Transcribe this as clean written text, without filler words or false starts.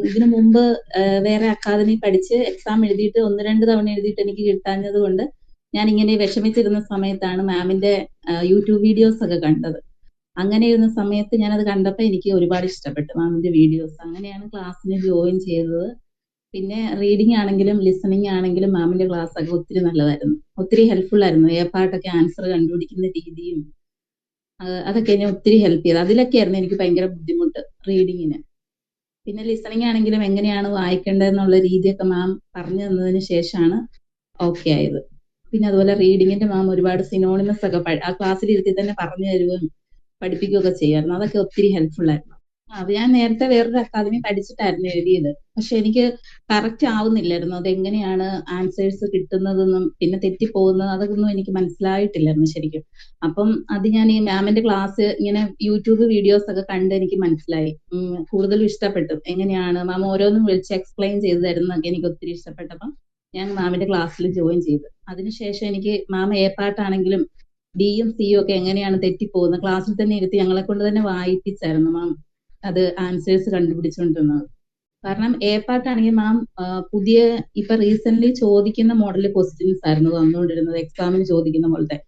ഇതിനു മുമ്പ് വേറെ അക്കാദമി പഠിച്ച് എക്സാം എഴുതിയിട്ട് 1-2 തവണ എഴുതിയിട്ട് എനിക്ക് കിട്ടാഞ്ഞത് കൊണ്ട് ഞാൻ ഇങ്ങനെ വിഷമിച്ചിരുന്ന സമയത്താണ് മാമിന്റെ യൂട്യൂബ് വീഡിയോസ് ഒക്കെ കണ്ടത്. അങ്ങനെ ഇരുന്ന സമയത്ത് ഞാനത് കണ്ടപ്പോൾ എനിക്ക് ഒരുപാട് ഇഷ്ടപ്പെട്ടു മാമിന്റെ വീഡിയോസ്. അങ്ങനെയാണ് ക്ലാസ്സിന് ജോയിൻ ചെയ്തത്. പിന്നെ റീഡിംഗ് ആണെങ്കിലും ലിസണിങ് ആണെങ്കിലും മാമിന്റെ ക്ലാസ് ഒക്കെ ഒത്തിരി നല്ലതായിരുന്നു, ഒത്തിരി ഹെൽപ്ഫുൾ ആയിരുന്നു. പാട്ടൊക്കെ ആൻസർ കണ്ടുപിടിക്കുന്ന രീതിയും അതൊക്കെ എന്നെ ഒത്തിരി ഹെൽപ്പ് ചെയ്തു. അതിലൊക്കെ ആയിരുന്നു എനിക്ക് ഭയങ്കര ബുദ്ധിമുട്ട് റീഡിങ്ങിന്. പിന്നെ ലിസണിങ് ആണെങ്കിലും എങ്ങനെയാണ് വായിക്കേണ്ടതെന്നുള്ള രീതിയൊക്കെ മാം പറഞ്ഞു തന്നതിന് ശേഷമാണ് ഓക്കെ ആയത്. പിന്നെ അതുപോലെ റീഡിങ്ങിന്റെ മാം ഒരുപാട് സിനോണിമസ് ഒക്കെ ആ ക്ലാസ്സിൽ ഇരുത്തി തന്നെ പറഞ്ഞു തരുകയും പഠിപ്പിക്കുകയൊക്കെ ചെയ്യായിരുന്നു. അതൊക്കെ ഒത്തിരി ഹെൽപ്ഫുൾ ആയിരുന്നു. അത് ഞാൻ നേരത്തെ വേറൊരു അക്കാദമി പഠിച്ചിട്ടായിരുന്നു എഴുതിയത്. പക്ഷെ എനിക്ക് കറക്റ്റ് ആവുന്നില്ലായിരുന്നു, അതെങ്ങനെയാണ് ആൻസേഴ്സ് കിട്ടുന്നതെന്നും പിന്നെ തെറ്റിപ്പോകുന്നത് അതൊന്നും എനിക്ക് മനസ്സിലായിട്ടില്ലായിരുന്നു ശരിക്കും. അപ്പം അത് ഞാൻ ഈ മാമിന്റെ ക്ലാസ് ഇങ്ങനെ യൂട്യൂബ് വീഡിയോസ് ഒക്കെ കണ്ട് എനിക്ക് മനസ്സിലായി. കൂടുതലും ഇഷ്ടപ്പെട്ടു. എങ്ങനെയാണ് മാം ഓരോന്നും വിളിച്ച് എക്സ്പ്ലെയിൻ ചെയ്ത് തരുന്നതൊക്കെ എനിക്ക് ഒത്തിരി ഇഷ്ടപ്പെട്ടപ്പം ഞാൻ മാമിന്റെ ക്ലാസ്സിൽ ജോയിൻ ചെയ്തു. അതിനുശേഷം എനിക്ക് മാം പാട്ടാണെങ്കിലും ഡിയും സിയും ഒക്കെ എങ്ങനെയാണ് തെറ്റിപ്പോകുന്നത് ക്ലാസ്സിൽ തന്നെ ഇരുത്തി ഞങ്ങളെ കൊണ്ട് തന്നെ വായിപ്പിച്ചായിരുന്നു മാം അത് ആൻസേഴ്സ് കണ്ടുപിടിച്ചുകൊണ്ടിരുന്നത്. കാരണം പാട്ടാണെങ്കിൽ മാം പുതിയ ഇപ്പൊ റീസെന്റ് ചോദിക്കുന്ന മോഡൽ ക്വസ്റ്റ്യൻസ് ആയിരുന്നു തന്നുകൊണ്ടിരുന്നത്, എക്സാമിന് ചോദിക്കുന്ന പോലത്തെ.